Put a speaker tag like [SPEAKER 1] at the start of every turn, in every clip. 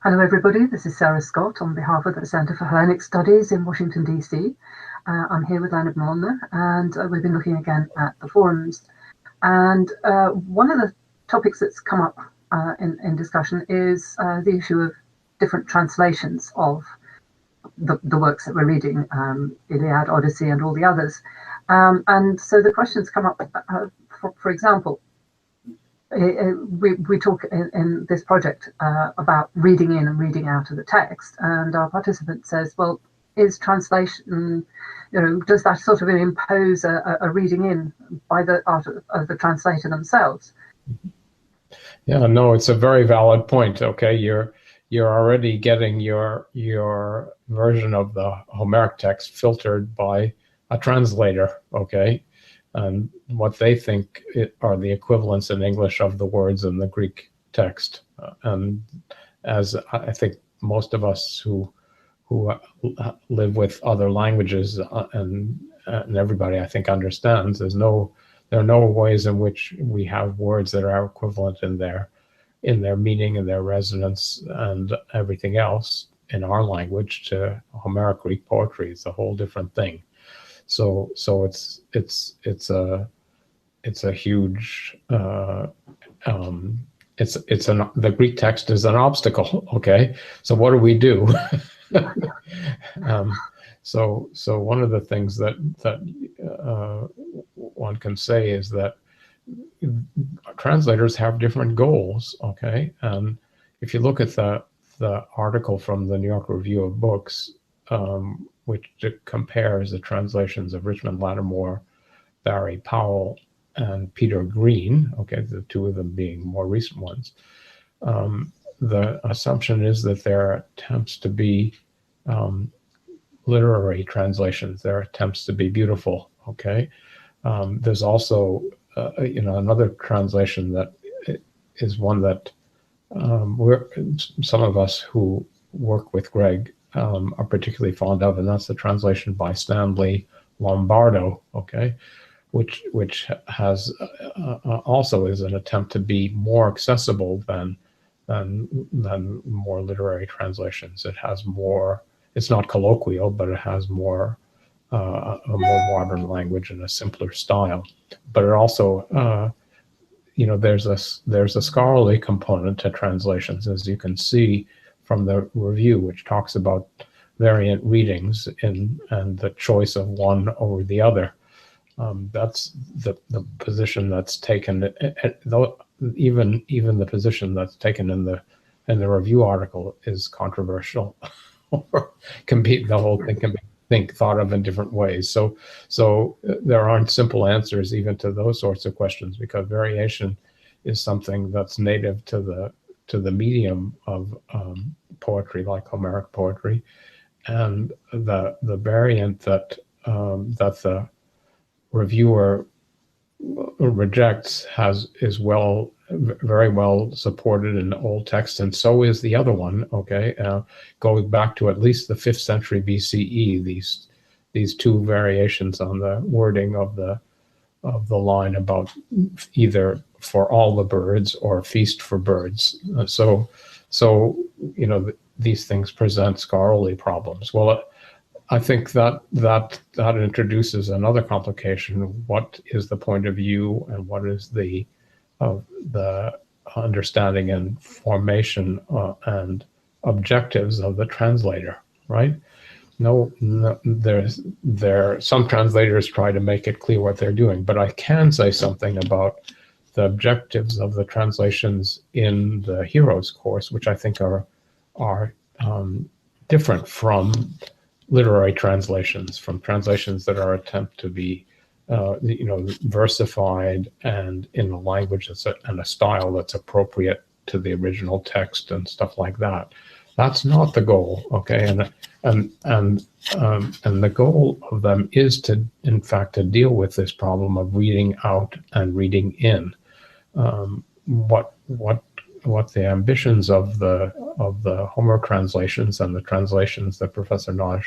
[SPEAKER 1] Hello everybody, this is Sarah Scott on behalf of the Centre for Hellenic Studies in Washington DC. I'm here with Leonard Muellner and we've been looking again at the forums. And one of the topics that's come up in discussion is the issue of different translations of the works that we're reading, Iliad, Odyssey and all the others. And so the questions come up, for example, we talk in this project about reading in and reading out of the text, and our participant says, well, is translation, does that sort of impose a reading in by the art of the translator themselves?
[SPEAKER 2] Yeah, no, it's a very valid point. Okay, you're already getting your version of the Homeric text filtered by a translator, okay? And what they think are the equivalents in English of the words in the Greek text. And as I think most of us who live with other languages and everybody I think understands, there are no ways in which we have words that are equivalent in their meaning and their resonance and everything else in our language to Homeric Greek poetry. It's a whole different thing. So it's a huge the Greek text is an obstacle. Okay, so what do we do? So one of the things that one can say is that translators have different goals. Okay, and if you look at the article from the New York Review of Books, which compares the translations of Richmond Lattimore, Barry Powell, and Peter Green, okay, the two of them being more recent ones, the assumption is that there are attempts to be literary translations. There are attempts to be beautiful, okay? There's also, another translation that is one that some of us who work with Greg are particularly fond of, and that's the translation by Stanley Lombardo, okay, which has also is an attempt to be more accessible than more literary translations. It has more. It's not colloquial, but it has more a more modern language and a simpler style. But it also, there's a scholarly component to translations, as you can see from the review, which talks about variant readings and the choice of one over the other. That's the position that's taken. Even the position that's taken in the review article is controversial, or the whole thing can be thought of in different ways. So there aren't simple answers even to those sorts of questions, because variation is something that's native to the medium of poetry, like Homeric poetry, and the variant that the reviewer rejects is very well supported in old text, and so is the other one. Okay, going back to at least the 5th century BCE, these two variations on the wording of the line about either for all the birds or feast for birds. So these things present scholarly problems. Well, I think that introduces another complication. What is the point of view, and what is the understanding and formation and objectives of the translator, right? No, some translators try to make it clear what they're doing, but I can say something about the objectives of the translations in the Heroes course, which I think are different from literary translations, from translations that are attempt to be versified and in a language and a style that's appropriate to the original text and stuff like that. That's not the goal, okay? And the goal of them is to, in fact, to deal with this problem of reading out and reading in. What the ambitions of the Homer translations and the translations that Professor Nagy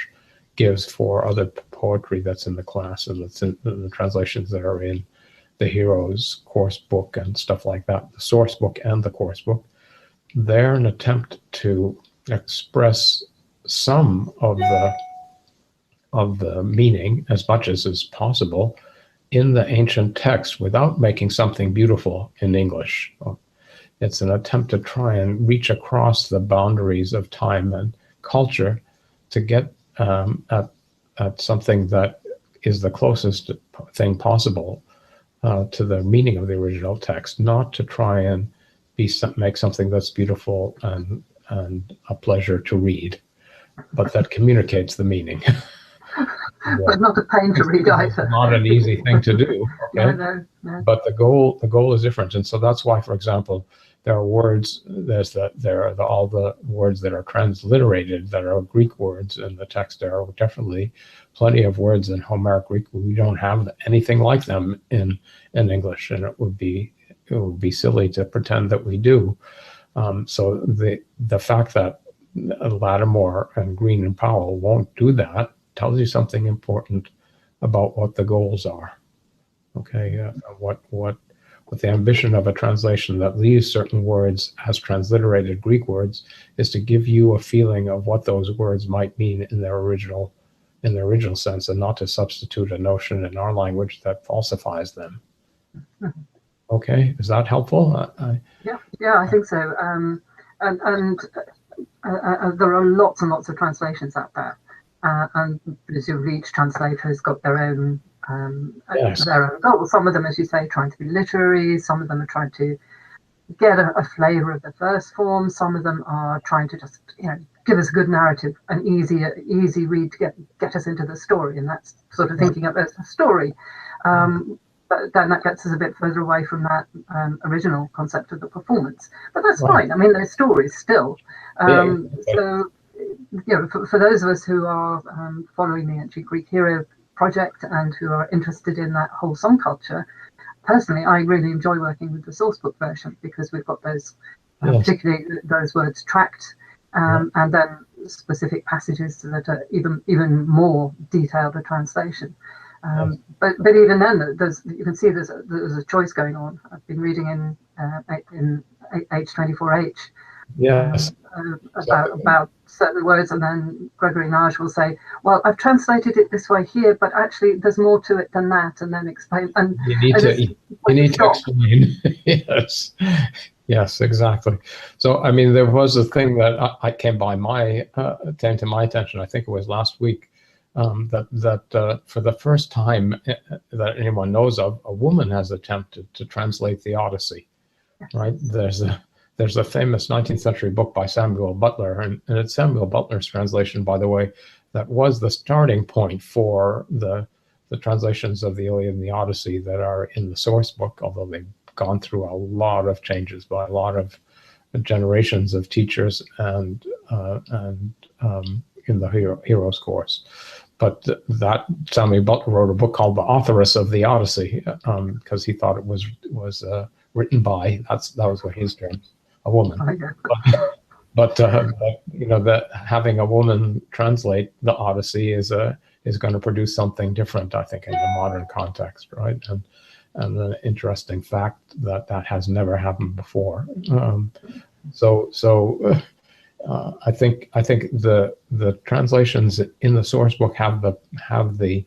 [SPEAKER 2] gives for other poetry that's in the class, and that's in the translations that are in the Heroes course book and stuff like that, the source book and the course book, they're an attempt to express some of the meaning as much as is possible in the ancient text without making something beautiful in English. It's an attempt to try and reach across the boundaries of time and culture to get at something that is the closest thing possible to the meaning of the original text, not to try and make something that's beautiful and a pleasure to read, but that communicates the meaning.
[SPEAKER 1] But not a pain to read either.
[SPEAKER 2] Not an easy thing to do. Okay?
[SPEAKER 1] No.
[SPEAKER 2] But the goal is different, and so that's why, for example, there are words. There are all the words that are transliterated that are Greek words in the text. There are definitely plenty of words in Homeric Greek. We don't have anything like them in English, and it would be silly to pretend that we do. So the fact that Lattimore and Green and Powell won't do that tells you something important about what the goals are. Okay, what the ambition of a translation that leaves certain words as transliterated Greek words is to give you a feeling of what those words might mean in their original sense, and not to substitute a notion in our language that falsifies them. Okay, is that helpful?
[SPEAKER 1] Yeah, I think so. And there are lots and lots of translations out there, and presumably each translator has got their own goals. Some of them, as you say, trying to be literary. Some of them are trying to get a flavour of the first form. Some of them are trying to just give us a good narrative, an easy read to get us into the story, and that's sort of thinking of it as a story. But then that gets us a bit further away from that original concept of the performance. But that's fine. I mean, they're stories still. So, for those of us who are following the Ancient Greek Hero project and who are interested in that whole song culture, personally, I really enjoy working with the sourcebook version because we've got those, particularly those words tracked, and then specific passages that are even more detailed a translation. But even then, you can see there's a choice going on. I've been reading in H24H about certain words, and then Gregory Nagy will say, "Well, I've translated it this way here, but actually there's more to it than that," and then explain. And
[SPEAKER 2] you need to explain. Yes, exactly. So, I mean, there was a thing that came to my attention. I think it was last week. That for the first time that anyone knows of, a woman has attempted to translate the Odyssey. Right? There's a famous 19th century book by Samuel Butler, and it's Samuel Butler's translation, by the way, that was the starting point for the translations of the Iliad and the Odyssey that are in the source book, although they've gone through a lot of changes by a lot of generations of teachers and in the Heroes course. But that Samuel Butler wrote a book called The Authoress of the Odyssey because he thought it was written by, that was what his term, a woman. But that having a woman translate the Odyssey is going to produce something different, I think, in the modern context, right? And the interesting fact that has never happened before. I think the translations in the source book have the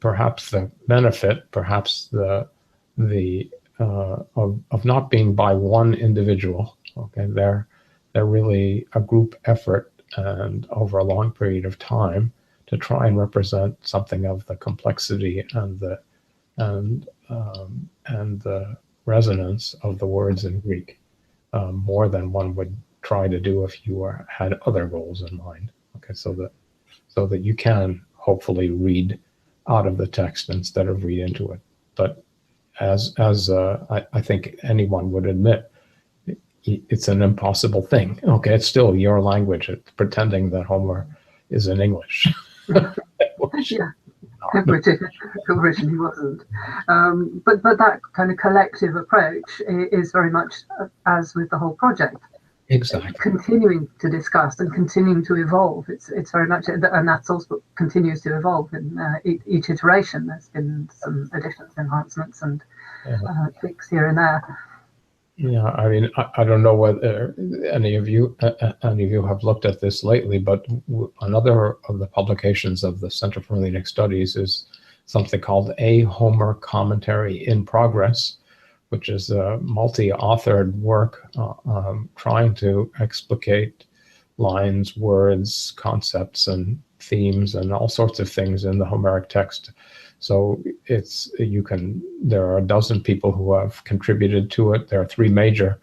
[SPEAKER 2] perhaps the benefit, perhaps of not being by one individual. Okay, they're really a group effort, and over a long period of time to try and represent something of the complexity and the resonance of the words in Greek, more than one would try to do if you had other goals in mind. Okay, so that you can hopefully read out of the text instead of read into it. But as I think anyone would admit, it's an impossible thing. Okay, it's still your language. It's pretending that Homer is in English.
[SPEAKER 1] Yeah, originally wasn't. But that kind of collective approach is very much as with the whole project.
[SPEAKER 2] Exactly.
[SPEAKER 1] Continuing to discuss and continuing to evolve. It's very much, and that source book continues to evolve in each iteration. There's been some additions, enhancements, and tweaks here and there.
[SPEAKER 2] Yeah, I mean, I don't know whether any of you have looked at this lately, but another of the publications of the Center for Hellenic Studies is something called A Homer Commentary in Progress, which is a multi-authored work trying to explicate lines, words, concepts, and themes, and all sorts of things in the Homeric text. So there are a dozen people who have contributed to it. There are 3 major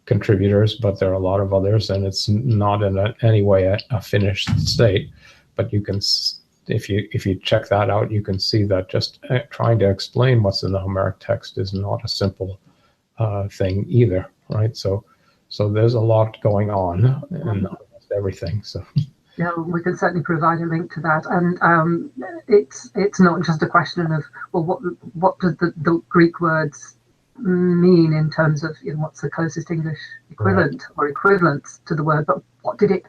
[SPEAKER 2] contributors, but there are a lot of others, and it's not in any way a finished state. But you can, if you check that out, you can see that just trying to explain what's in the Homeric text is not a simple thing either, right? So there's a lot going on in almost everything. So.
[SPEAKER 1] Yeah, we can certainly provide a link to that, and it's not just a question of, well, what does the Greek words mean in terms of, what's the closest English equivalent or equivalence to the word, but what did it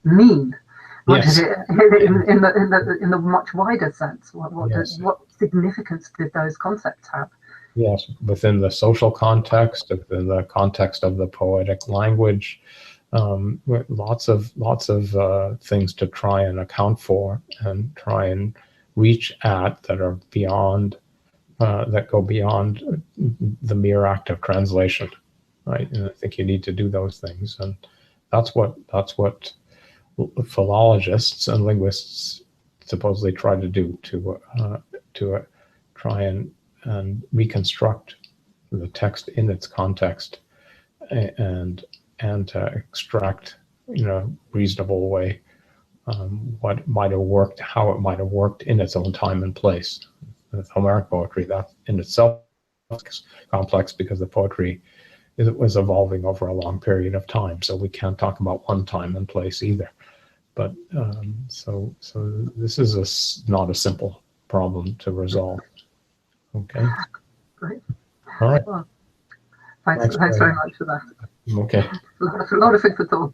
[SPEAKER 1] mean? What
[SPEAKER 2] Yes.
[SPEAKER 1] did it in the much wider sense? What significance did those concepts have?
[SPEAKER 2] Yes, within the social context, within the context of the poetic language. Lots of things to try and account for and try and reach at that are beyond, that go beyond the mere act of translation, right? And I think you need to do those things, and that's what philologists and linguists supposedly try to do, to try and reconstruct the text in its context, and to extract in a reasonable way what might have worked, how it might have worked in its own time and place. With Homeric poetry, that in itself is complex because the poetry was evolving over a long period of time, so we can't talk about one time and place either. But so this is not a simple problem to resolve. Okay.
[SPEAKER 1] Great.
[SPEAKER 2] All right.
[SPEAKER 1] Well, thanks very much for that.
[SPEAKER 2] Okay.
[SPEAKER 1] A lot of food for thought.